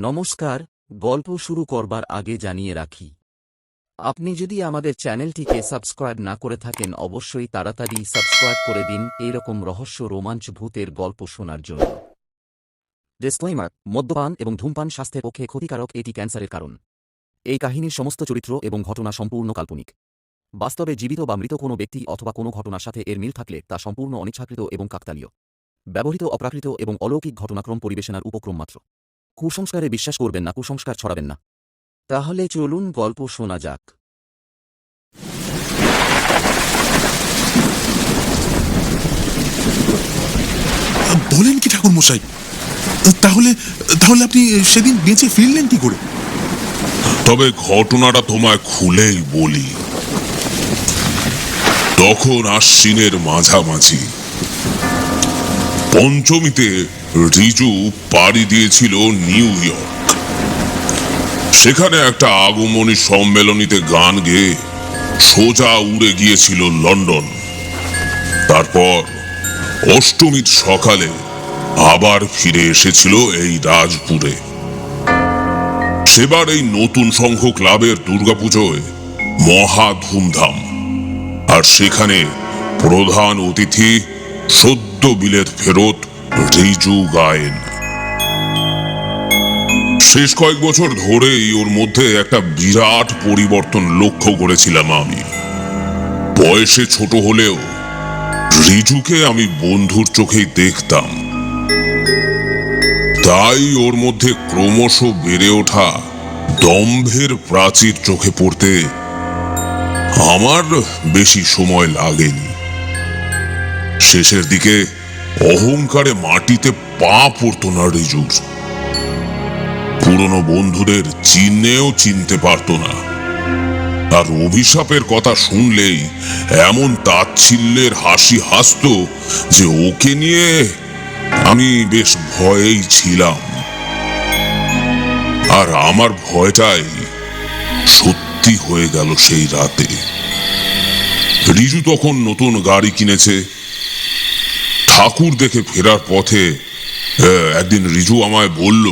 নমস্কার। গল্প শুরু করবার আগে জানিয়ে রাখি, আপনি যদি আমাদের চ্যানেলটিকে সাবস্ক্রাইব না করে থাকেন অবশ্যই তাড়াতাড়ি সাবস্ক্রাইব করে দিন এইরকম রহস্য রোমাঞ্চ ভূতের গল্প শোনার জন্য। ডিসক্লেইমার: মদ্যপান এবং ধূমপান স্বাস্থ্যের পক্ষে ক্ষতিকারক, এটি ক্যান্সারের কারণ। এই কাহিনীর সমস্ত চরিত্র এবং ঘটনা সম্পূর্ণ কাল্পনিক। বাস্তবে জীবিত বা মৃত কোনো ব্যক্তি অথবা কোনো ঘটনার সাথে এর মিল থাকলে তা সম্পূর্ণ অনিচ্ছাকৃত এবং কাকতালীয়। ব্যবহৃত অপ্রাকৃত এবং অলৌকিক ঘটনাক্রম পরিবেশনার উপক্রম মাত্র। কুসংস্কারে বিশ্বাস করবেন না, কুসংস্কার ছড়াবেন না। তাহলে চলুন গল্প শোনা যাক। বলেন কি ঠাকুর মশাই, তাহলে তাহলে আপনি সেদিন বেঁচে ফিরলেন কি করে? তবে ঘটনাটা তোমায় খুলেই বলি। তখন আশ্বিনের মাঝামাঝি পঞ্চমীতে রিজু পাড়ি দিয়েছিল নিউ ইয়র্ক। সেখানে একটা আগমনী সম্মেলনীতে গান গেয়ে সোজা উড়ে গিয়েছিল লন্ডন। তারপর অষ্টমীর সকালে আবার ফিরে এসেছিল এই রাজপুরে। সেবার এই নতুন সংঘ ক্লাবের দুর্গাপুজোয় মহা ধুমধাম, আর সেখানে প্রধান অতিথি সদ্য বিলেত ফেরত রিজু গায়েন। শেষ কয়েক বছর ধরেই ওর মধ্যে একটা বিরাট পরিবর্তন লক্ষ্য করেছিলাম আমি। বয়সে ছোট হলেও রিজুকে আমি বন্ধুর চোখেই দেখতাম। তাই ওর মধ্যে ক্রমশ বেড়ে ওঠা দম্ভের প্রাচীর চোখে পড়তে আমার বেশি সময় লাগেনি। শেষের দিকে অহংকারে মাটিতে পা পড়তো না রিজুর। পুরনো বন্ধুদের চিনেও চিনতে পারতো না। আর অভিশাপের কথা শুনলেই এমন তাচ্ছিল্যের হাসি হাসতো যে ওকে নিয়ে আমি বেশ ভয়েই ছিলাম। আর আমার ভয়টাই সত্যি হয়ে গেল সেই রাতে। রিজু তখন নতুন গাড়ি কিনেছে। ঠাকুর দেখে ফেরার পথে একদিন রিজু আমায় বলল,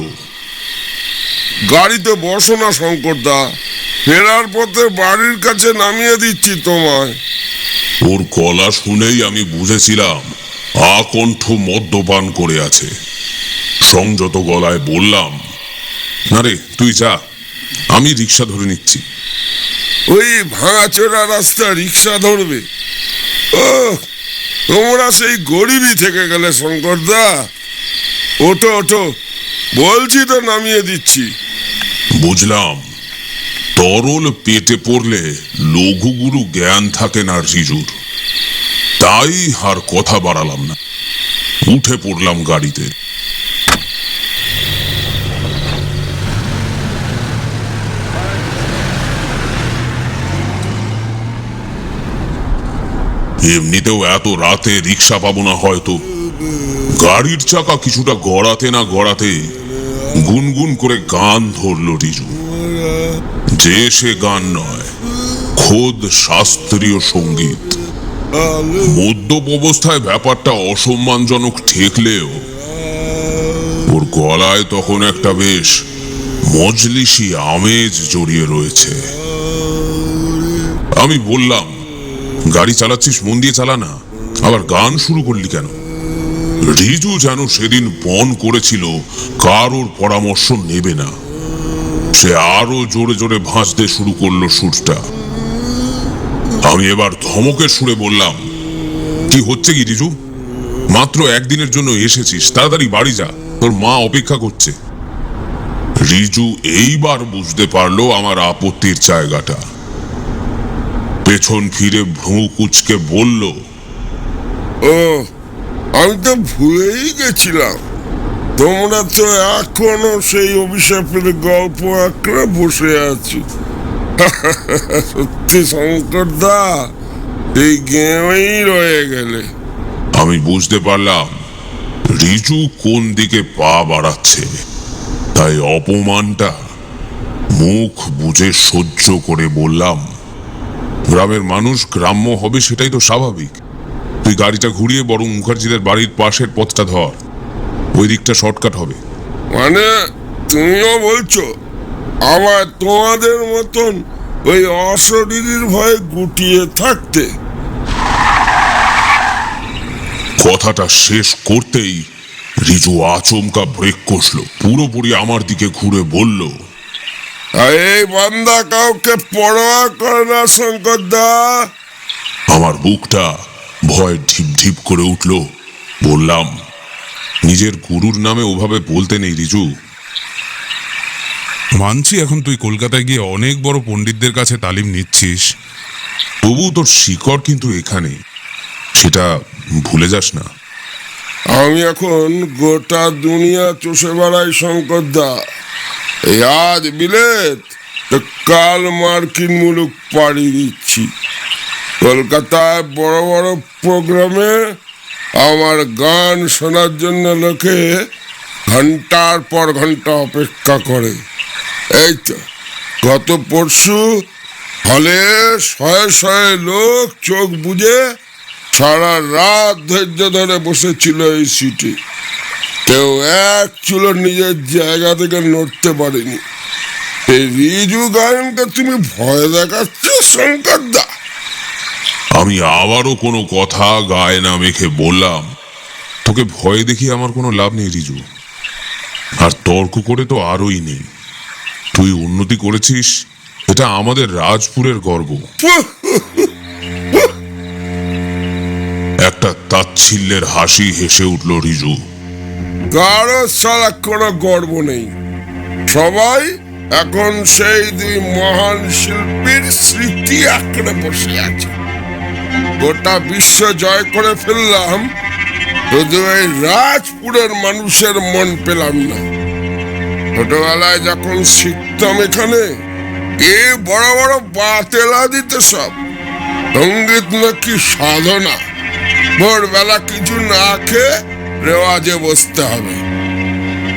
গাড়িতে বসো না শঙ্করদা, ফেরার পথে বাড়ির কাছে নামিয়ে দিচ্ছি তোমায়। ওর গলা শুনেই আমি বুঝেছিলাম আকণ্ঠ মদ্যপান করে আছে। সংযত গলায় বললাম, না রে, তুই যা, আমি রিক্সা ধরে নিচ্ছি। ওই ভাঙাচোরা রাস্তা রিক্সা ধরবে? ও, তোমরা সেই গরিবই থেকে গেলে শঙ্করদা। ওঠো ওঠো, বলছি তো নামিয়ে দিচ্ছি। বুঝলাম তরল পেটে পড়লে লঘুগুরু জ্ঞান থাকে না রিজুর। তাই আর কথা বাড়ালাম না, উঠে পড়লাম গাড়িতে। এমনিতেও এত রাতে রিক্সা পাবো না হয়তো। গাড়ির চাকা কিছুটা গড়াতে না গড়াতে গুনগুন করে গান ধরল রিজু। যে সে গান নয়, খোদ শাস্ত্রীয় সঙ্গীত। মদ্যপ অবস্থায় ব্যাপারটা অসম্মানজনক ঠেকলেও ওর গলায় তখন একটা বেশ মজলিসি আমেজ জড়িয়ে রয়েছে। আমি বললাম, গাড়ি চালাচ্ছিস মন দিয়ে চালা না, আবার গান শুরু করলি কেন? রিজু যেন সেদিন পণ করেছিল কারোর পরামর্শ নেবে না। সে আরো জোরে জোরে ভাঁজতে শুরু করলো সুরটা। আমি এবার ধমকের সুরে বললাম, কি হচ্ছে কি রিজু? মাত্র একদিনের জন্য এসেছিস, তাড়াতাড়ি বাড়ি যা, তোর মা অপেক্ষা করছে। রিজু এইবার বুঝতে পারলো আমার আপত্তির জায়গাটা। পেছন ফিরে ভ্রু কুঁচকে বলল, ও, আমি তো ভুলেই গেছিলাম, তোমরা তো এখনো সেই অভিশাপের গল্প আঁকড়ে বসে আছো। সত্যি শঙ্করদা, এই গেমেই রয়ে গেলে। আমি বুঝতে পারলাম রিজু কোন দিকে পা বাড়াচ্ছে। তাই অপমানটা মুখ বুঝে সহ্য করে বললাম, গ্রামের মানুষ গ্রাম্য হবে সেটাই তো স্বাভাবিক। তুই গাড়িটা ঘুরিয়ে বরং মুখার্জিদের বাড়ির পাশের পথটা ধর, ওই দিকটা শর্টকাট হবে। মানে তুমিও বলছো আবার তোমাদের মতন ওই অশরীরীর ভয়ে গুটিয়ে থাকতে? কথাটা শেষ করতেই রিজু আচমকা ব্রেক কষল, পুরোপুরি আমার দিকে ঘুরে বলল, আর এই বান্দা কাউকে পরোয়া করে না শঙ্কর দা। আমার বুকটা ভয় ঢিপ ঢিপ করে উঠল। বললাম, নিজের গুরুর নামে ওভাবে বলতে নেই রিজু। মানছি এখন তুই কলকাতায় গিয়ে অনেক বড় পণ্ডিতদের কাছে তালিম নিচ্ছিস, তবু তোর শিকড় কিন্তু এখানে, সেটা ভুলে যাস না। আমি এখন গোটা দুনিয়া চষে বেড়াই শঙ্কর দা। এই আজ বিলেত, তো কাল মার্কিন মুলুক পাড়ি দিচ্ছি। কলকাতায় বড় বড় প্রোগ্রামে আমার গান শোনার জন্য লোকে ঘন্টার পর ঘন্টা অপেক্ষা করে। এই তো গত পরশু হলে শয়ে শয়ে লোক চোখ বুজে সারা রাত ধৈর্য ধরে বসেছিল এই সিটে। কেউ এক চুলো নিজের জায়গা থেকে নড়তে পারেনি। এই রিজু গায়নকে তুমি ভয় দেখাচ্ছ শঙ্কর দা? আমি আবারও কোনো কথা গায়ে না মেখে বললাম, তোকে ভয় দেখিয়ে আমার কোনো লাভ নেই রিজু, আর তর্ক করে তো আরোই নেই। তুই উন্নতি করেছিস, এটা আমাদের রাজপুরের গর্ব। একটা তাচ্ছিল্যের হাসি হেসে উঠল রিজু। কারো সারা কোনো গর্ব নেই। সবাই এখন সেই দুই মহান শিল্পীর স্মৃতি আঁকড়ে বসে আছে। গোটা বিশ্ব জয় করে ফেললাম, শুধু এই রাজপুরের মানুষের মন পেলাম না। ছোটবেলায় যখন শিখতাম এখানে, এ বড় বড় বাতেলা দিত সব। সঙ্গীত নাকি সাধনা, ভোরবেলা কিছু না খেয়ে রেওয়াজে বসতে হবে।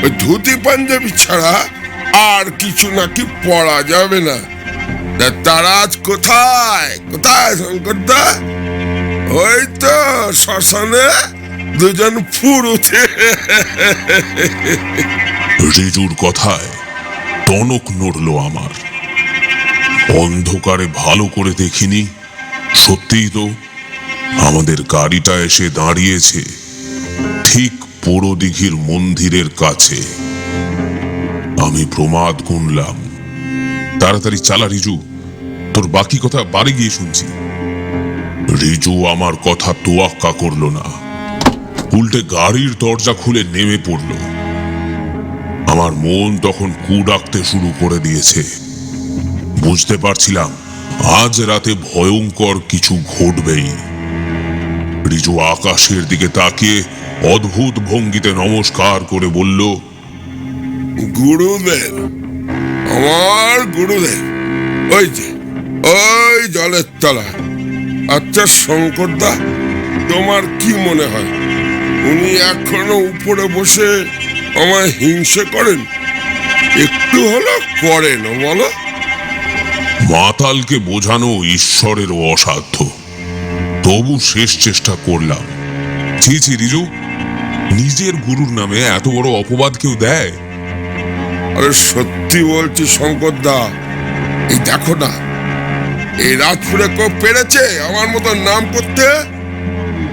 ওই ধুতি পাঞ্জাবি ছাড়া আর কিছু নাকি পড়া যাবে না। তারা আজ কোথায় কোথায় শঙ্করদা? ওই তো শ্মশানে দুজন ফুরুছে। রিজুর কথায় টনক নড়ল আমার। অন্ধকারে ভালো করে দেখিনি, সত্যিই তো আমাদের গাড়িটা এসে দাঁড়িয়েছে ঠিক পোড়ো দিঘির মন্দিরের কাছে। আমি প্রমাদ গুনলাম, তাড়াতাড়ি চালা রিজু, তোর বাকি কথা বাড়ি গিয়ে শুনছি। রিজু আমার কথা তোয়াক্কা করলো না, উল্টে গাড়ির দরজা খুলে নেমে পড়ল। আমার মন তখন কু ডাকতে শুরু করে দিয়েছে। বুঝতে পারছিলাম আজ রাতে ভয়ঙ্কর কিছু ঘটবেই। রিজু আকাশের দিকে তাকিয়ে অদ্ভুত ভঙ্গিতে নমস্কার করে বলল, গুরুদেব, আমার গুরুদেব ওই যে ওই জলের তলায়। আচ্ছা শঙ্করদা, তোমার কি মনে হয় উনি এখনো উপরে বসে আমায় হিংসে করেন? একটু হলো করেন বলো? মাতালকে বোঝানো ঈশ্বরেরও অসাধ্য, তবু শেষ চেষ্টা করলাম। ছি ছি রিজু, নিজের গুরুর নামে এত বড় অপবাদ কেউ দেয়? আরে সত্যি বলছি শঙ্করদা, এই দেখো না, এই রাজপুরে কেউ পেরেছে আমার মতো নাম করতে?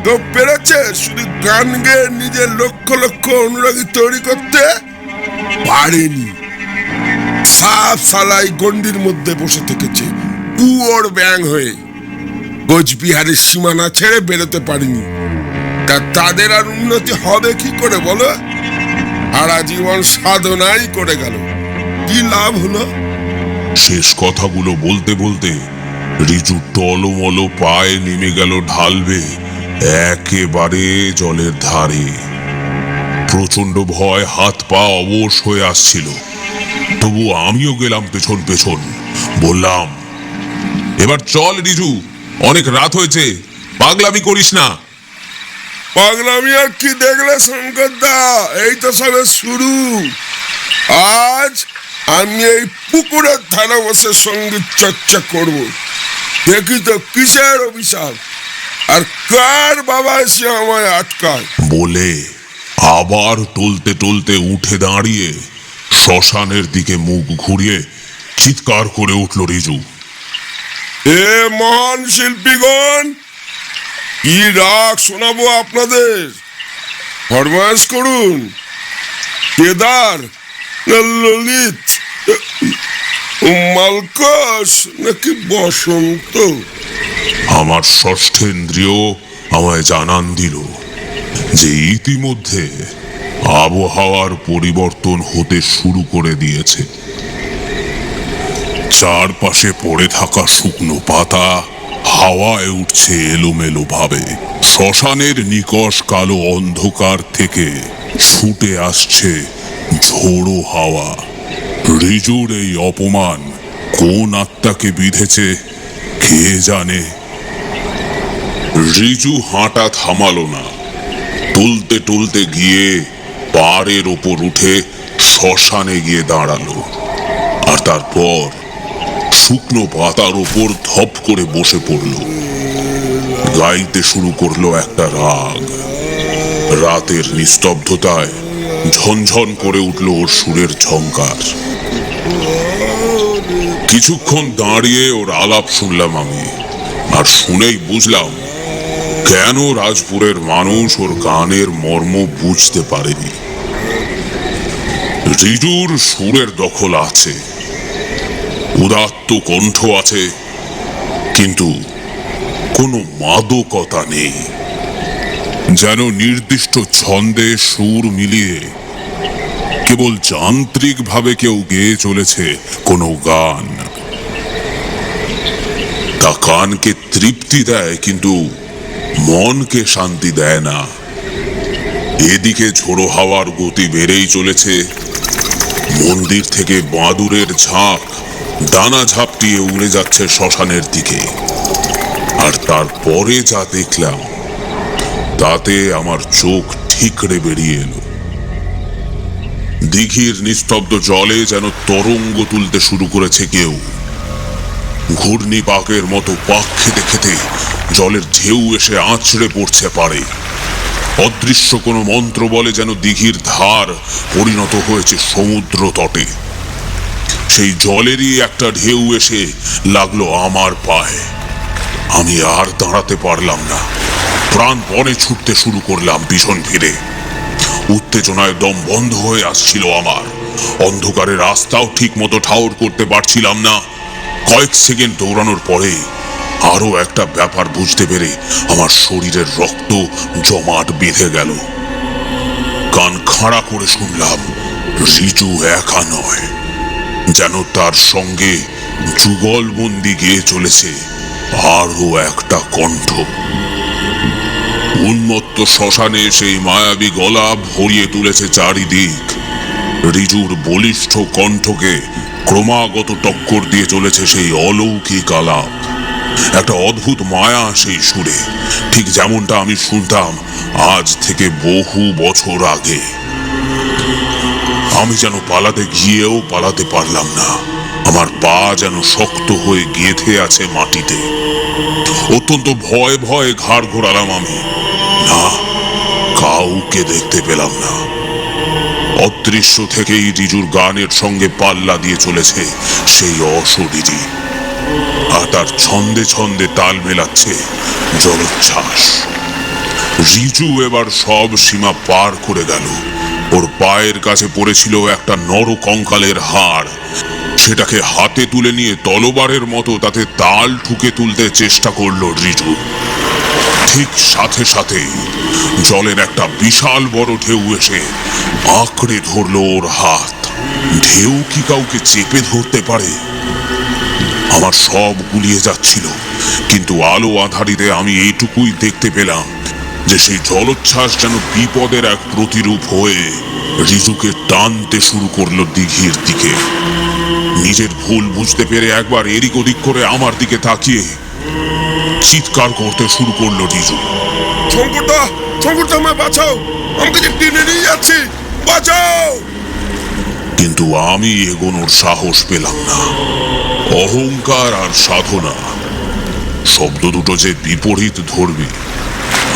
কেউ পেরেছে শুধু গান গেয়ে নিজের লক্ষ লক্ষ অনুরাগী তৈরি করতে? পারেনি। সাফ সালাই গন্ডির মধ্যে বসে থেকেছে কুয়োর ব্যাং হয়ে। কোচবিহারের সীমানা ছেড়ে বেরোতে পারিনি। তাদের আর উন্নতি হবে কি করে বলো? সারা জীবন সাধনাই করে গেল, কি লাভ হলো? শেষ কথাগুলো বলতে বলতে রিজু টলমল পায়ে নেমে গেল ঢালবে একেবারে জলের ধারে। প্রচন্ড ভয়, হাত পা অবশ হয়ে আসছিল, তবু আমিও গেলাম পেছন পেছন। বললাম, এবার চল রিজু, অনেক রাত হয়েছে, পাগলামি করিস না। পাগলামি আর কি দেখলে শঙ্করদা, এই তো সবে শুরু। আজ আমি এই পুকুরের ধারে বসে সঙ্গীত চর্চা করব। দেখি তো কিসের অভিশাপ আর কার বাবা এসে আমায় আটকায়। বলে আবার টলতে টলতে উঠে দাঁড়িয়ে শ্মশানের দিকে মুখ ঘুরিয়ে চিৎকার করে উঠল রিজু। এ মহান শিল্পীগণ, কি রাগ শোনাবো আপনাদের? ফরমায়েশ করুন। কেদার না ললিত, মালকস নাকি বসন্ত? আমার ষষ্ঠেন্দ্রিয় আমায় জানান দিল যে ইতিমধ্যে আবহাওয়ার পরিবর্তন হতে শুরু করে দিয়েছে। চারপাশে পড়ে থাকা শুকনো পাতা হাওয়ায় উঠছে এলোমেলো ভাবে। শ্মশানের নিকষ কালো অন্ধকার থেকে ছুটে আসছে ঝোড়ো হাওয়া। রিজুর এই অপমান কোন আত্মাকে বিঁধেছে কে জানে। রিজু হাঁটা থামালো না, টুলতে টুলতে গিয়ে পাড়ের ওপর উঠে শ্মশানে গিয়ে দাঁড়ালো। আর তারপর শুকনো পাতার ওপর ধপ করে বসে পড়ল। গাইতে শুরু করলো একটা রাগ। রাতের নিস্তব্ধতায় ঝনঝন করে উঠল ওর সুরের ঝংকার। কিছুক্ষণ দাঁড়িয়ে ওর আলাপ শুনলাম আমি, আর শুনেই বুঝলাম কেন রাজপুরের মানুষ ওর গানের মর্ম বুঝতে পারেনি। রিজুর সুরের দখল আছে, উদাত্ত কণ্ঠ আছে, কিন্তু কোনো মাদকতা নেই। যেন নির্দিষ্ট ছন্দে সুর মিলিয়ে কেবল যান্ত্রিকভাবে কেউ গেয়ে চলেছে কোনো গান। তা কানকে তৃপ্তি দেয় কিন্তু মনকে শান্তি দেয় না। এদিকে ঝোড়ো হাওয়ার গতি বেড়েই চলেছে। মন্দির থেকে বাদুড়ের ঝাঁক ডানা ঝাপটিয়ে উড়ে যাচ্ছে শ্মশানের দিকে। আর তারপরে যা দেখলাম তাতে আমার চোখ ঠিকরে বেরিয়ে এলো। দিঘির নিস্তব্ধ জলে যেন তরঙ্গ তুলতে শুরু করেছে কেউ। ঘূর্ণি পাকের মতো পাক খেতে খেতে জলের ঢেউ এসে আছড়ে পড়ছে পাড়ে। অদৃশ্য কোনো মন্ত্র বলে যেন দিঘির ধার পরিণত হয়েছে সমুদ্র তটে। সেই জলেরই একটা ঢেউ এসে লাগলো আমার পায়ে। আমি আর দাঁড়াতে পারলাম না, প্রাণপণে ছুটতে শুরু করলাম পিছন ফিরে। উত্তেজনায় দম বন্ধ হয়ে আসছিল আমার। অন্ধকারে রাস্তাও ঠিক মতো ঠাউর করতে পারছিলাম না। কয়েক সেকেন্ড দৌড়ানোর পরে আরো একটা ব্যাপার বুঝতে পেরে আমার শরীরের রক্ত জমাট বেঁধে গেল। কান খাড়া করে শুনলাম রিজু একা নয়, যেন তার সঙ্গে যুগলবন্দি গেয়ে চলেছে আরো একটা কণ্ঠ। উন্মত্ত শ্মশানে সেই মায়াবী গলা ভরিয়ে তুলেছে চারিদিক। রিজুর বলিষ্ঠ কণ্ঠকে ক্রমাগত টক্কর দিয়ে চলেছে সেই অলৌকিক আলাপ। একটা অদ্ভুত মায়া সেই সুরে, ঠিক যেমনটা আমি শুনতাম আজ থেকে বহু বছর আগে। আমি যেন পালাতে গিয়েও পালাতে পারলাম না। আমার পা যেন শক্ত হয়ে গেঁথে আছে মাটিতে। অত্যন্ত ভয়ে ভয়ে ঘাড় ঘোরালাম আমি। না, কাউকে দেখতে পেলাম না। অদৃশ্য থেকেই রিজুর গানের সঙ্গে পাল্লা দিয়ে চলেছে সেই অশরীরী। আর তার ছন্দে ছন্দে তাল মেলাচ্ছে জলোচ্ছ্বাস। রিজু এবার সব সীমা পার করে গেল। ওর পায়ের কাছে পড়েছিল একটা নর কঙ্কালের হাড়। সেটাকে হাতে তুলে নিয়ে তলোয়ারের মতো তাতে তাল ঠুকে তুলতে চেষ্টা করলো রিজু। ঠিক সাথে সাথে জলের একটা বিশাল বড় ঢেউ এসে আঁকড়ে ধরলো ওর হাত। ঢেউ কি কাউকে চেপে ধরতে পারে? আমার সব গুলিয়ে যাচ্ছিল, কিন্তু আলো আধারিতে আমি এইটুকুই দেখতে পেলাম যে সেই জলোচ্ছ্বাস যেন বিপদের এক প্রতিরূপ হয়ে রিজুকে টানতে শুরু করলো দিঘির দিকে। নিজের ভুল বুঝতে পেরে একবার এদিক ওদিক করে আমার দিকে তাকিয়ে চিৎকার করতে শুরু করলো রিজু। শঙ্করদা, শঙ্করদা, আমায় বাঁচাও, আমাকে যে টেনে নিয়ে যাচ্ছে, বাঁচাও! কিন্তু আমি এগোনোর সাহস পেলাম না। অহংকার আর সাধনা শব্দ দুটো যে বিপরীত ধর্মী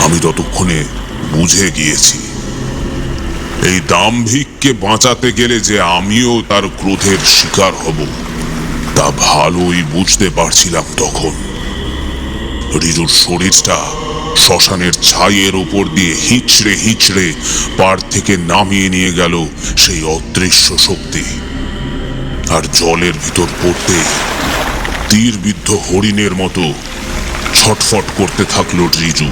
আমি ততক্ষণে বুঝে গিয়েছি। এই দাম্ভিককে বাঁচাতে গেলে যে আমিও তার ক্রোধের শিকার হব তা ভালোই বুঝতে পারছিলাম তখন। রিজুর শরীরটা শ্মশানের ছাইয়ের ওপর দিয়ে হিঁচড়ে হিঁচড়ে পাড় থেকে নামিয়ে নিয়ে গেল সেই অদৃশ্য শক্তি। আর জলের ভিতর পড়তে তীরবিদ্ধ হরিণের মতো ছটফট করতে থাকলো রিজু।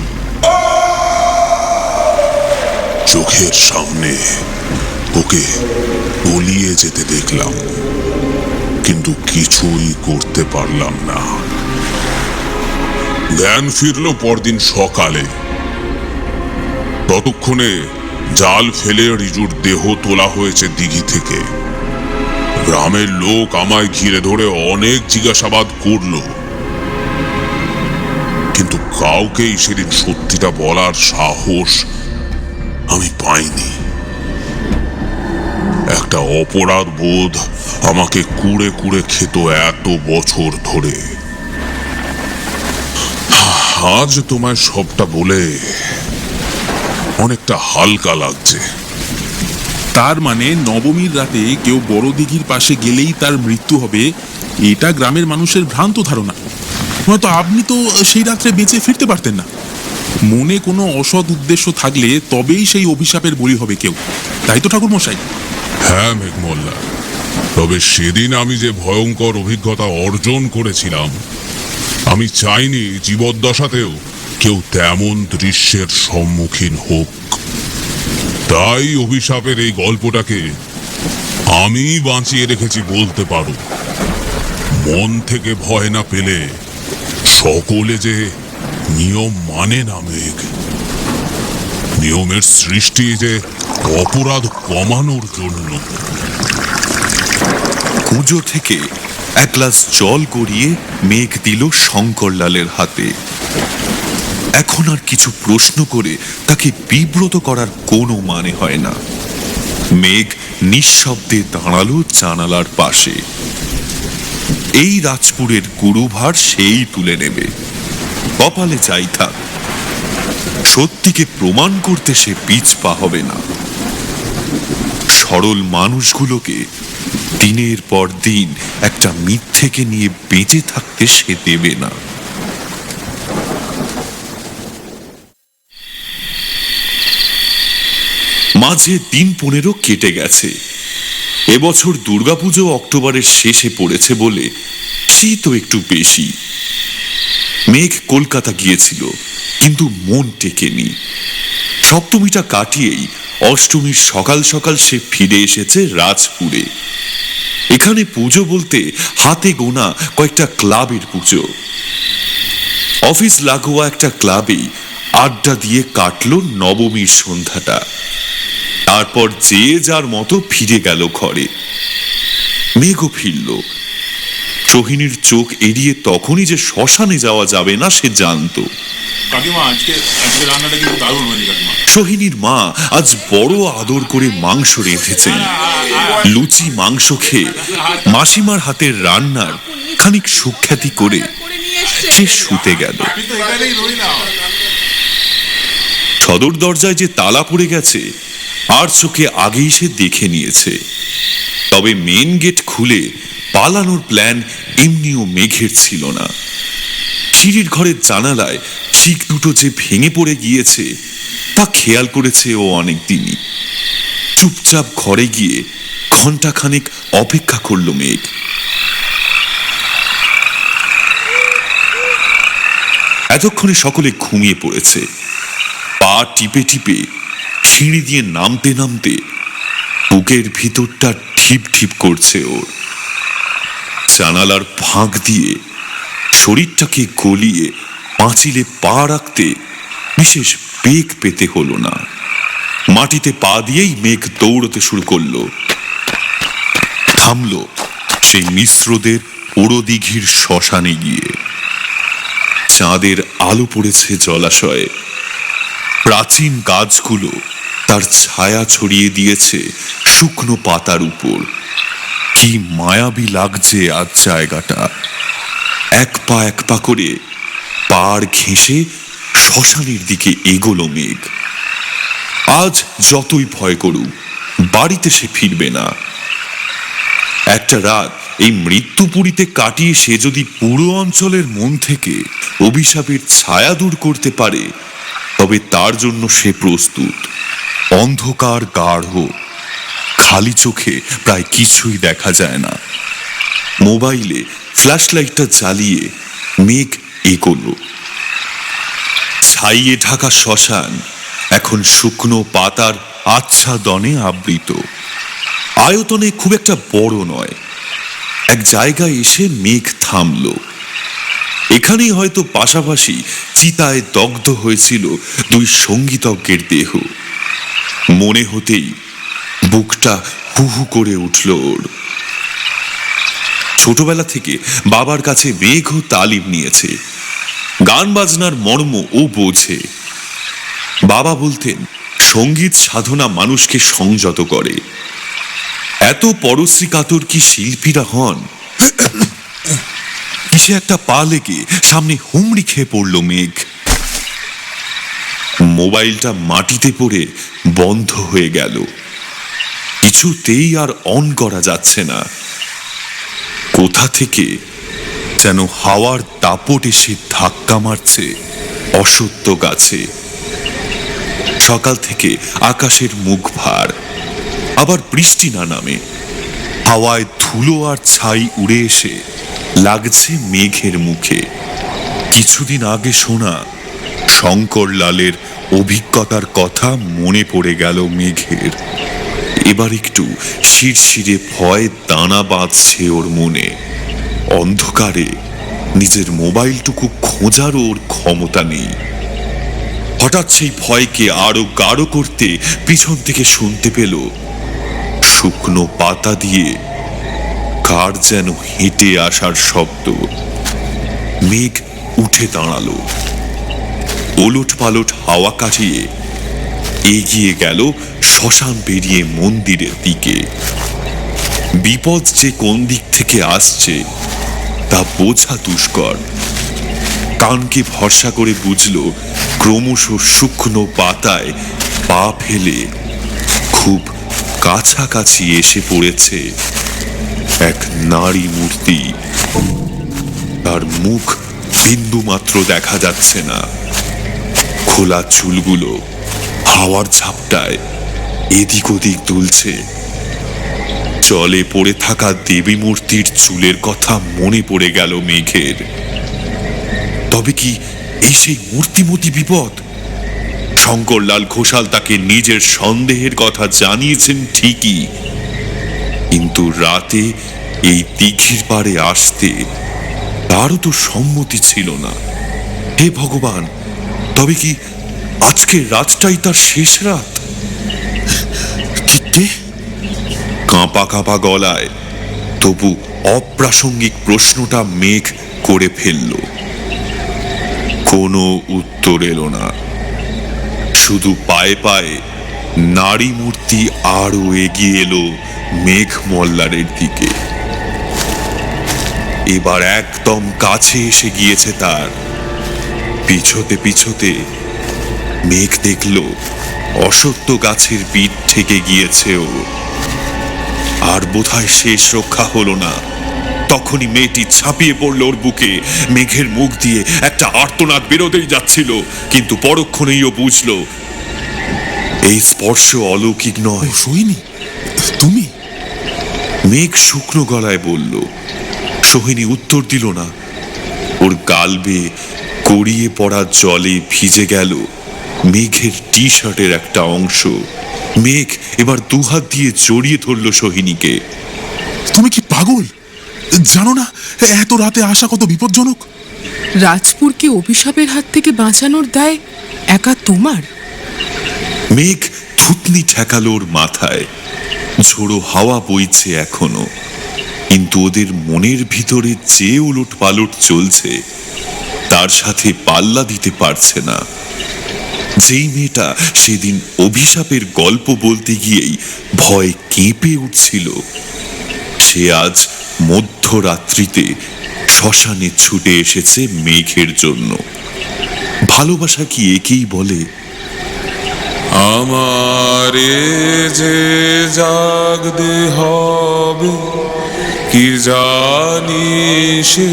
চোখের সামনে ওকে তলিয়ে যেতে দেখলাম, কিন্তু কিছুই করতে পারলাম না। জ্ঞান ফিরল পরদিন সকালে। ততক্ষণে জাল ফেলে রিজুর দেহ তোলা হয়েছে দিঘি থেকে। গ্রামের লোক আমায় ঘিরে ধরে অনেক জিজ্ঞাসাবাদ করলো, কিন্তু কাউকেই সেদিন সত্যিটা বলার সাহস আমি পাইনি। একটা অপরাধ বোধ আমাকে কুড়ে কুড়ে খেত এত বছর ধরে। আজ তোমায় সবটা বলে অনেকটা হালকা লাগছে। তার মানে নবমীর রাতে কেউ বড় দিঘির পাশে গেলেই তার মৃত্যু হবে, এটা গ্রামের মানুষের ভ্রান্ত ধারণা। নয়তো আপনি তো সেই রাত্রে বেঁচে ফিরতে পারতেন না। মনে কোনো অসৎ উদ্দেশ্য থাকলে তবেই সেই অভিশাপের বলি হবে কেউ, তাই তো ঠাকুর মশাই? হ্যাঁ মেঘমল্লা, তবে সেদিন আমি যে ভয়ঙ্কর অভিজ্ঞতা অর্জন করেছিলাম, আমি চাইনি জীবদ্দশাতেও কেউ তেমন দৃশ্যের সম্মুখীন হোক। তাই অভিশাপের এই গল্পটাকে আমি বাঁচিয়ে রেখেছি বলতে পারো। মন থেকে ভয় না পেলে সকলে যে নিয়ম মানে না মেঘ। নিয়মের সৃষ্টি যে অপরাধ কমানোর জন্য। কুঁজো থেকে এক গ্লাস জল গড়িয়ে মেঘ দিল শঙ্করলালের হাতে। এখন আর কিছু প্রশ্ন করে তাকে বিব্রত করার কোনো মানে হয় না। মেঘ নিঃশব্দে দাঁড়ালো জানালার পাশে। এই রাজপুরের গুরুভার সেই তুলে নেবে, কপালে যাই থাক। সত্যিকে প্রমাণ করতে সে পিছপা হবে না। সরল মানুষগুলোকে দিনের পর দিন একটা মিথ্যেকে নিয়ে বেঁচে থাকতে সে দেবে না। মাঝে দিন 15 কেটে গেছে। এবছর দুর্গাপুজো অক্টোবরের শেষে পড়েছে বলে শীত একটু বেশি। মেঘ কলকাতা গিয়েছিল, কিন্তু মন টেকেনি। সপ্তমীটা কাটিয়েই অষ্টমীর সকাল সকাল সে ফিরে এসেছে রাজপুরে। এখানে পুজো বলতে হাতে গোনা কয়েকটা ক্লাবের পুজো। অফিস লাগোয়া একটা ক্লাবেই আড্ডা দিয়ে কাটলো নবমীর সন্ধ্যাটা। তারপর যে যার মতো ফিরে গেল ঘরে। মেঘও ফিরল। সোহিনীর চোখ এড়িয়ে তখনই যে শ্মশানে যাওয়া যাবে না সে জানতো। সোহিনীর মা আজ বড় আদর করে মাংস রেঁধেছেন। লুচি মাংস খেয়ে মাসিমার হাতের রান্নার খানিক সুখ্যাতি করে সে শুতে গেল। সদর দরজায় যে তালা পড়ে গেছে আর চোখে আগেই সে দেখে নিয়েছে। তবে মেন গেট খুলে পালানোর প্ল্যান এমনিও মেঘের ছিল না। সিঁড়ির ঘরের জানালায় চিক দুটো যে ভেঙে পড়ে গিয়েছে তা খেয়াল করেছে ও অনেকদিনই। চুপচাপ ঘরে গিয়ে ঘন্টাখানেক অপেক্ষা করল মেঘ। এতক্ষণে সকলে ঘুমিয়ে পড়েছে। পা টিপে টিপে সিঁড়ি দিয়ে নামতে নামতে বুকের ভিতরটা ঠিপ ঠিপ করছে ওর। জানালার ফাঁক দিয়ে শরীরটাকে গলিয়ে পাঁচিলে পা রাখতে বিশেষ বেগ পেতে হলো না। মাটিতে পা দিয়েই মেঘ দৌড়তে শুরু করলো। থামলো সেই মিশ্রদের ওড়দিঘির শ্মশানে গিয়ে। চাঁদের আলো পড়েছে জলাশয়ে। প্রাচীন গাছগুলো তার ছায়া ছড়িয়ে দিয়েছে শুকনো পাতার উপর। কি মায়াবী লাগছে আজ জায়গাটা। এক পা করে পাড় ঘেঁষে শ্মশানের দিকে এগোলো মেঘ। আজ যতই ভয় করুক বাড়িতে সে ফিরবে না। একটা রাত এই মৃত্যুপুরীতে কাটিয়ে সে যদি পুরো অঞ্চলের মন থেকে অভিশাপের ছায়া দূর করতে পারে, তবে তার জন্য সে প্রস্তুত। অন্ধকার গাঢ়, খালি চোখে প্রায় কিছুই দেখা যায় না। মোবাইলে ফ্ল্যাশ লাইটটা জ্বালিয়ে মেঘ এগোলো। ছাইয়ে ঢাকা শ্মশান এখন শুকনো পাতার আচ্ছাদনে আবৃত। আয়তনে খুব একটা বড় নয়। এক জায়গায় এসে মেঘ থামল। এখানেই হয়তো পাশাপাশি চিতায় দগ্ধ হয়েছিল দুই সঙ্গীতজ্ঞের দেহ। মনে হতেই বুকটা হু হু করে উঠল ওর। ছোটবেলা থেকে বাবার কাছে মেঘও তালিম নিয়েছে। গান বাজনার মর্ম ও বোঝে। বাবা বলতেন, সঙ্গীত সাধনা মানুষকে সংযত করে। এত পরশ্রী কাতর কি শিল্পীরা হন? কিসে একটা পা লেগে সামনে হুমড়ি খেয়ে পড়ল মেঘ। মোবাইলটা মাটিতে পড়ে বন্ধ হয়ে গেল। কিছুতেই আর অন করা যাচ্ছে না। কোথা থেকে যেন হাওয়ার দাপট এসে ধাক্কা মারছে অসত্য গাছে। সকাল থেকে আকাশের মুখ ভার, আবার বৃষ্টি না নামে। হাওয়ায় ধুলো আর ছাই উড়ে এসে লাগছে মেঘের মুখে। কিছুদিন আগে শোনা শঙ্করলালের অভিজ্ঞতার কথা মনে পড়ে গেল মেঘের। এবার একটু শিরশিরে ভয় দানা বাঁধছে ওর মনে। অন্ধকারে নিজের মোবাইলটুকু খোঁজারও ওর ক্ষমতা নেই। হঠাৎ সেই ভয়কে আরো গাঢ় করতে পিছন থেকে শুনতে পেল শুকনো পাতা দিয়ে কার যেন হেঁটে আসার শব্দ। মেঘ উঠে দাঁড়ালো। ওলট পালট হাওয়া কাটিয়ে এগিয়ে গেল শ্মশান পেরিয়ে মন্দিরের দিকে। বিপদ যে কোন দিক থেকে আসছে তা বোঝা দুষ্কর। কানকে ভরসা করে বুঝল ক্রমশ শুকনো পাতায় পা ফেলে খুব কাছাকাছি এসে পড়েছে এক নারী মূর্তি। তার মুখ বিন্দু মাত্র দেখা যাচ্ছে না। খোলা চুলগুলো হাওয়ার ঝাপটায় এদিক ওদিক দুলছে। জলে পড়ে থাকা দেবী মূর্তির চুলের কথা মনে পড়ে গেল মেঘের। তবে কি এই সেই মূর্তিমতি বিপদ? শঙ্করলাল ঘোষাল তাকে নিজের সন্দেহের কথা জানিয়েছেন ঠিকই, কিন্তু রাতে এই দিঘির পাড়ে আসতে তারও তো সম্মতি ছিল না। হে ভগবান, তবে কি আজকের রাতটাই তার শেষ রাত? কে? কাঁপা কাঁপা গলায় তবু অপ্রাসঙ্গিক প্রশ্নটা মেঘ করে ফেলল। কোনো উত্তর এলো না। শুধু পায়ে পায়ে নারী মূর্তি আরো এগিয়ে এলো মেঘ মল্লারের দিকে। এবার একদম কাছে এসে গিয়েছে তার। পিছতে পিছতে মেঘ দেখল অসত্য গাছের পিঠ থেকে গিয়েছে ও। আর বোধহয় শেষ রক্ষা হলো না। তখনই মেয়েটি ছাপিয়ে পড়ল ওর বুকে। মেঘের মুখ দিয়ে একটা আর্তনাদ বেরোতেই যাচ্ছিল, কিন্তু পরক্ষণেই ও বুঝল এই স্পর্শ অলৌকিক নয়। সোহিনী, তুমি? মেঘ শুকনো গলায় বলল। সোহিনী উত্তর দিল না। ওর গাল বেয়ে গড়িয়ে পড়া জলে ভিজে গেল মেঘের টি শার্টের একটা অংশ। মেঘ এবার দুহাত দিয়ে জড়িয়ে ধরল সোহিনীকে। তুমি কি পাগল? জানো না এত রাতে আসা কত বিপজ্জনক? রাজপুরকে অভিশাপের হাত থেকে বাঁচানোর দায় একা তোমার? মেঘ থুতনি ঠেকালো ওর মাথায়। ঝোড়ো হাওয়া বইছে এখনো, কিন্তু ওদের মনের ভিতরে যে উলট পালট চলছে তার সাথে পাল্লা দিতে পারছে না। যেই মেয়েটা সেদিন অভিশাপের গল্প বলতে গিয়েই ভয় কেঁপে উঠছিল, সে আজ মধ্যরাত্রিতে শ্মশানে ছুটে এসেছে মেঘের জন্য। ভালোবাসা কি একেই বলে? আমারে যে জাগতে হবে, কি জানি সে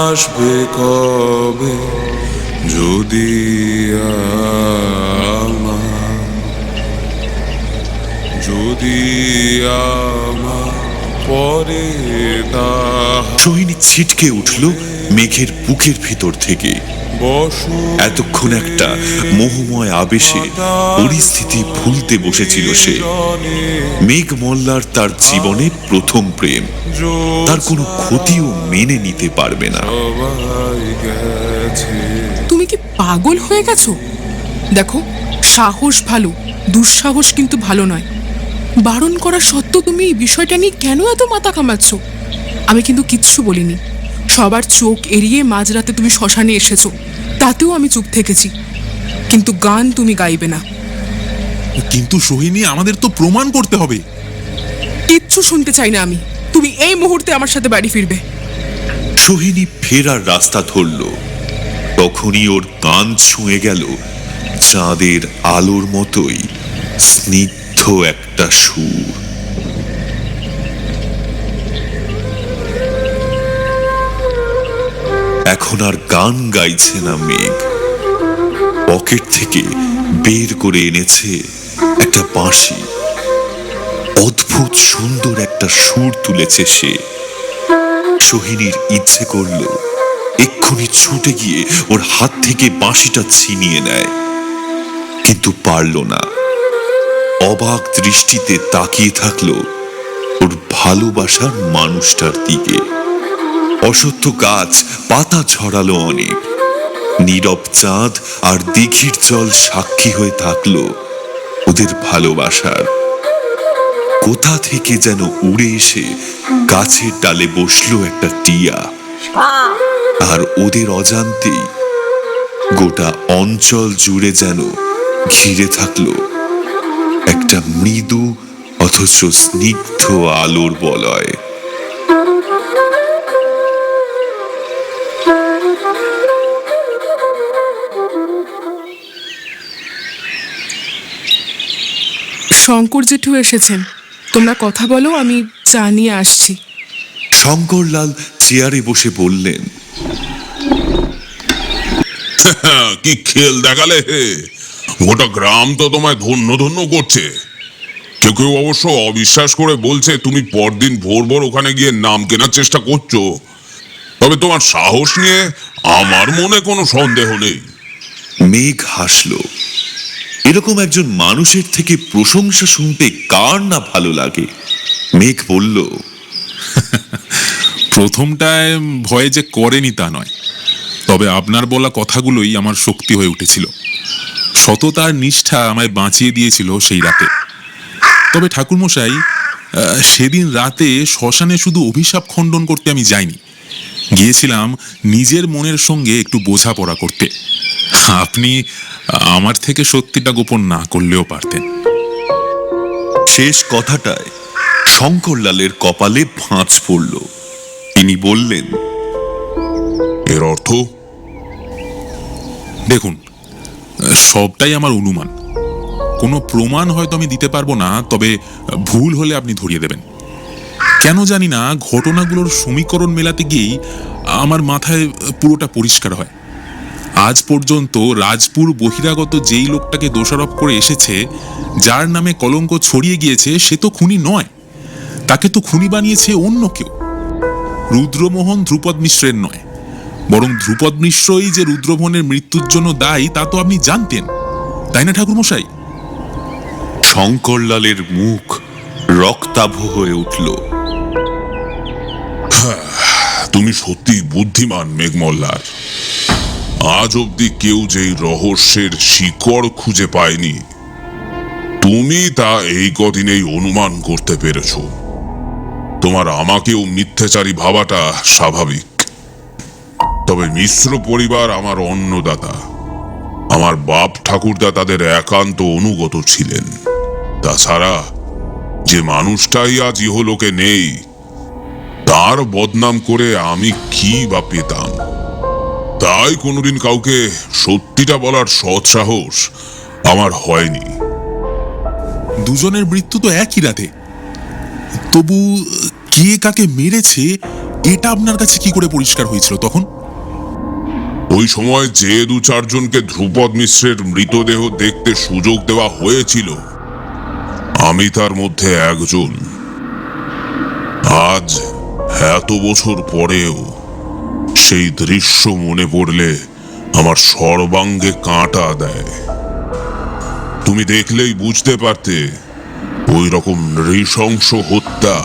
আসবে কবে, যদি আমার পরে সোহিনী ছিটকে উঠল মেঘের বুকের ভিতর থেকে। এতক্ষণ একটা মোহময় আবেশে পরিস্থিতি ভুলতে বসেছিল সে। মেঘ মোল্লার তার জীবনে প্রথম প্রেম, তার কোনো ক্ষতিও মেনে নিতে পারবে না। তুমি কি পাগল হয়ে গেছো? দেখো, সাহস ভালো, দুঃসাহস কিন্তু ভালো নয়। বারণ করা সত্ত্বেও তুমি এই বিষয়টা নিয়ে কেন এত মাথা কামাচ্ছ? আমি কিন্তু কিচ্ছু বলিনি। সবার চোখ এড়িয়ে মাঝরাতে তুমি শ্মশানে এসেছো, তাতেও আমি চুপ থেকেছি। কিন্তু গান তুমি গাইবে না। কিন্তু সোহিনী, আমাদের তো প্রমাণ করতে হবে। কিচ্ছু শুনতে চাই না আমি। তুমি এই মুহূর্তে আমার সাথে বাড়ি ফিরবে। সোহিনী ফেরার রাস্তা ধরল, তখনই ওর কান ছুঁয়ে গেল চাঁদের আলোর মতোই স্নিগ্ধ একটা সুর। এখন আর গান গাইছে না মেঘ, পকেট থেকে বের করে এনেছে একটা বাঁশি। অদ্ভুত সুন্দর একটা সুর তুলেছে সে। সোহিনীর ইচ্ছে করল এক্ষুনি ছুটে গিয়ে ওর হাত থেকে বাঁশিটা ছিনিয়ে নেয়, কিন্তু পারল না। অবাক দৃষ্টিতে তাকিয়ে থাকলো ওর ভালোবাসার মানুষটার দিকে। অসত্য গাছ পাতা ঝরালো অনেক, নীরব চাঁদ আর দিঘির জল সাক্ষী হয়ে থাকলো ওদের ভালোবাসার। কোথা থেকে যেন উড়ে এসে গাছের ডালে বসলো একটা টিয়া, আর ওদের অজান্তেই গোটা অঞ্চল জুড়ে যেন ঘিরে থাকলো একটা মৃদু অথচ স্নিগ্ধ আলোর বলয়। শঙ্কর জেঠু এসেছেন, তোমরা কথা বলো, আমি চা নিয়ে আসছি। শঙ্করলাল চেয়ারে বসে বললেন, কি খেল দেখালে হে! গোটা গ্রাম তো তোমায় ধন্য ধন্য করছে। কেউ কেউ অবশ্য অবিশ্বাস করে বলছে তুমি পরদিন ভোর ভোর ওখানে গিয়ে নাম কেনার চেষ্টা করছো। তবে তোমার সাহস নিয়ে আমার মনে কোনো সন্দেহ নেই। মেঘ হাসল। এরকম একজন মানুষের থেকে প্রশংসা শুনতে কার না ভালো লাগে। মেঘ বলল, প্রথমটায় ভয়ে যে করেনি তা নয়, তবে আপনার বলা কথাগুলোই আমার শক্তি হয়ে উঠেছিল। সততার নিষ্ঠা আমায় বাঁচিয়ে দিয়েছিল সেই রাতে। তবে ঠাকুরমশাই, সেদিন রাতে শ্মশানে শুধু অভিশাপ খণ্ডন করতে আমি যাইনি, গিয়েছিলাম নিজের মনের সঙ্গে একটু বোঝাপড়া করতে। আপনি আমার থেকে সত্যিটা গোপন না করলেও পারতেন। শেষ কথাটায় শঙ্করলালের কপালে ভাঁজ পড়ল। তিনি বললেন, এর অর্থ? দেখুন, সবটাই আমার অনুমান। কোনো প্রমাণ হয়তো আমি দিতে পারবো না, তবে ভুল হলে আপনি ধরিয়ে দেবেন। কেন জানি না, ঘটনাগুলোর সমীকরণ মেলাতে গিয়েই আমার মাথায় পুরোটা পরিষ্কার হয়। আজ পর্যন্ত রাজপুর বহিরাগত যেই লোকটাকে দোষারোপ করে এসেছে, যার নামে কলঙ্ক ছড়িয়ে গিয়েছে, সে তো খুনি নয়। তাকে তো খুনি বানিয়েছে অন্য কেউ। রুদ্রমোহন ধ্রুপদ মিশ্রের নয়, বরং ধ্রুপদ মিশ্রই যে রুদ্রমোহনের মৃত্যুর জন্য দায়ী তা তো আপনি জানতেন, তাই না ঠাকুরমশাই? শঙ্করলালের মুখ রক্তাভ হয়ে উঠল। তুমি সত্যি বুদ্ধিমান মেঘমল্লার। আজ অব্দি কেউ যেই রহস্যের শিকড় খুঁজে পায়নি, তুমি তা এই কদিনেই অনুমান করতে পেরেছ। তোমার আমাকেও মিথ্যাচারী ভাবাটা স্বাভাবিক। তবে মিশ্র পরিবার আমার অন্নদাতা। আমার বাপ ঠাকুরদা তাদের একান্ত অনুগত ছিলেন। তাছাড়া যে মানুষটাই আজ ইহলোকে নেই, তার বদনাম করে আমি কি বা পেতাম? তাই কোনোদিন কাউকে সত্যিটা বলার সৎ সাহস আমার হয়নি। দুজনের মৃত্যু তো একই রাতে, তবু কে কাকে মেরেছে এটা আপনার কাছে কি করে পরিষ্কার হয়েছিল তখন? ওই সময় যে 2-4 জনকে ধ্রুপদ মিশ্রের মৃতদেহ দেখতে সুযোগ দেওয়া হয়েছিল, আমি তার মধ্যে একজন। আজ এত বছর পরেও সেই দৃশ্য মনে পড়লে আমার সর্বাঙ্গে কাঁটা দেয়। তুমি দেখলেই বুঝতে পারতে ওই রকম নৃশংস হত্যা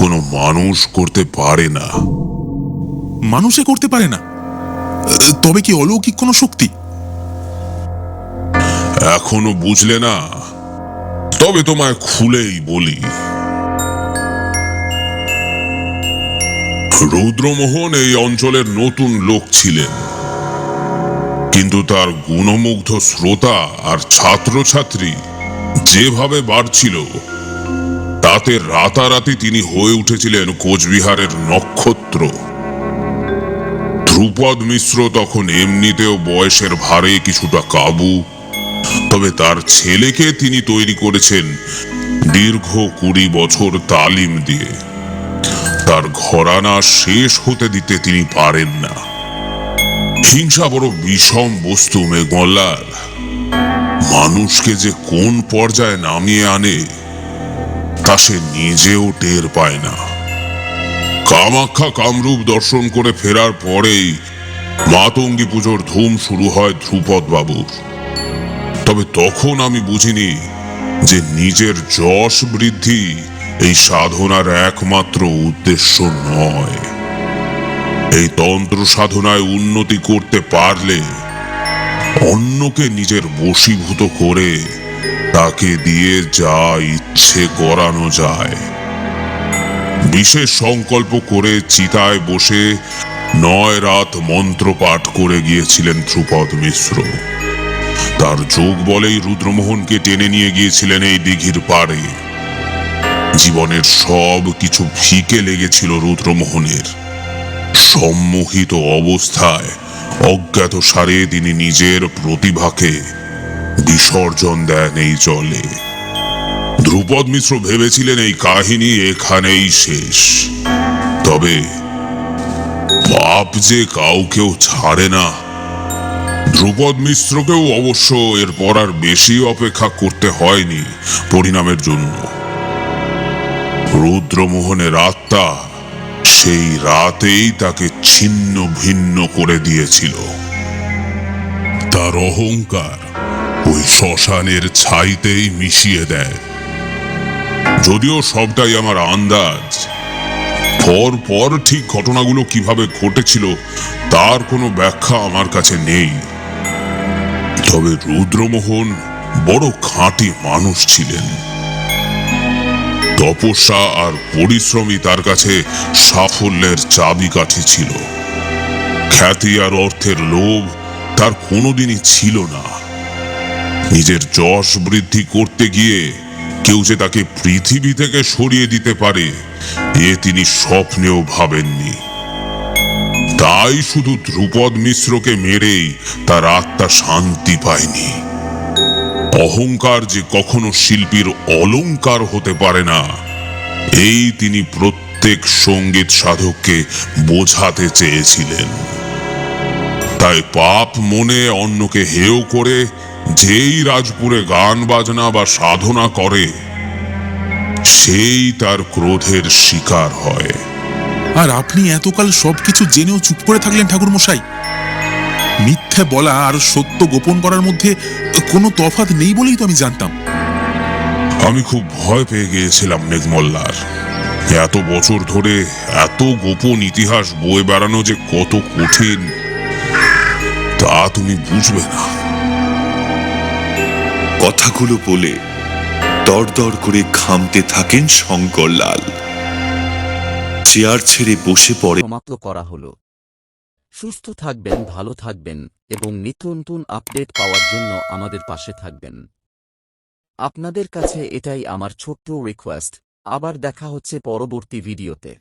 কোনো মানুষ করতে পারে না। মানুষে করতে পারে না? তবে কি অলৌকিক কোনো শক্তি? এখনো বুঝলে না? তবে তোমায় খুলেই বলি। রুদ্রমোহন এই অঞ্চলের নতুন লোক ছিলেন, কিন্তু তার গুণমুগ্ধ শ্রোতা আর ছাত্রছাত্রী যেভাবে বাড়ছিল, তাতে রাতারাতি তিনি হয়ে উঠেছিলেন কোচবিহারের নক্ষত্র। ধ্রুপদ মিশ্র তখন এমনিতেও বয়সের ভারে কিছুটা কাবু, তবে তার ছেলেকে তিনি তৈরি করেছেন দীর্ঘ 20 বছর তালিম দিয়ে। তার ঘরানা শেষ হতে দিতে তিনি পারেন না। হিংসা বড় বিষম বস্তু মেঘমল্লার। মানুষকে যে কোন পর্যায়ে নামিয়ে আনে তা সে নিজেও টের পায় না। কামাখ্যা কামরূপ দর্শন করে ফেরার পরেই মাতঙ্গী পুজোর ধুম শুরু হয় ধ্রুপদ বাবুর। তবে তখন আমি বুঝিনি যে নিজের যশ বৃদ্ধি এই সাধনার একমাত্র উদ্দেশ্য নয়। এই তন্ত্র সাধনায় উন্নতি করতে পারলে অন্যকে নিজের বশীভূত করে তাকে দিয়ে যা ইচ্ছে করানো যায়। বিশেষ সংকল্প করে চিতায় বসে 9 রাত মন্ত্র পাঠ করে গিয়েছিলেন ধ্রুপদ মিশ্র। তার যোগ বলেই রুদ্রমোহনকে টেনে নিয়ে গিয়েছিলেন এই দিঘির পাড়ে। জীবনের সব কিছু ফিকে লেগেছিল রুদ্রমোহনের। সম্মোহিত অবস্থায় অজ্ঞাত সারে তিনি নিজের প্রতিভাকে বিসর্জন দেন এই জলে। ধ্রুপদ মিশ্র ভেবেছিলেন এই কাহিনী এখানেই শেষ। তবে পাপ যে কাউকেও ছাড়ে না। ধ্রুপদ মিশ্রকেও অবশ্য এরপর আর বেশি অপেক্ষা করতে হয়নি পরিণামের জন্য। রুদ্রমোহনের আত্মা সেই রাতেই তাকে ছিন্ন ভিন্ন করে দিয়েছিল। তার অহংকার ওই শ্মশানের ছাইতেই মিশিয়ে দেয়। যদিও সবটাই আমার আন্দাজ, পর ঠিক ঘটনাগুলো কিভাবে ঘটেছিল তার কোনো ব্যাখ্যা আমার কাছে নেই। তবে রুদ্রমোহন বড় খাঁটি মানুষ ছিলেন। তপস্যা আর পরিশ্রমই তার কাছে সাফল্যের চাবিকাঠি ছিল। খ্যাতি আর অর্থের লোভ তার কোনোদিনই ছিল না। নিজের যশ বৃদ্ধি করতে গিয়ে কেউ যে তাকে পৃথিবী থেকে সরিয়ে দিতে পারে এ তিনি স্বপ্নেও ভাবেননি। তাই শুধু ধ্রুপদ মিশ্রকে মেরেই তার আত্মা শান্তি পায়নি। অহংকার যে কখনো শিল্পীর অলংকার হতে পারে না, এই তিনি প্রত্যেক সঙ্গীত সাধককে বোঝাতে চেয়েছিলেন। তাই পাপ মনে অন্যকে হেয় করে যেই রাজপুরে গান বাজনা বা সাধনা করে সেই তার ক্রোধের শিকার হয়। আর আপনি এতকাল সবকিছু জেনেও চুপ করে থাকলেন ঠাকুর মশাই। মিথ্যে বলা আর সত্য গোপন করার মধ্যে কোনো তফাৎ নেই বলেই তো আমি জানতাম। আমি খুব ভয় পেয়ে গিয়েছিলাম মেঘমল্লার। এত বছর ধরে এত গোপন ইতিহাস বয়ে বেড়ানো যে কত কঠিন তা তুমি বুঝবে না। কথাগুলো বলে দরদর করে ঘামতে থাকেন শঙ্করলাল। চেয়ার ছেড়ে বসে পড়ে। সমাপ্ত করা হলো। সুস্থ থাকবেন, ভালো থাকবেন এবং নিত্য নতুন আপডেট পাওয়ার জন্য আমাদের পাশে থাকবেন। আপনাদের কাছে এটাই আমার ছোট্ট রিকোয়েস্ট। আবার দেখা হচ্ছে পরবর্তী ভিডিওতে।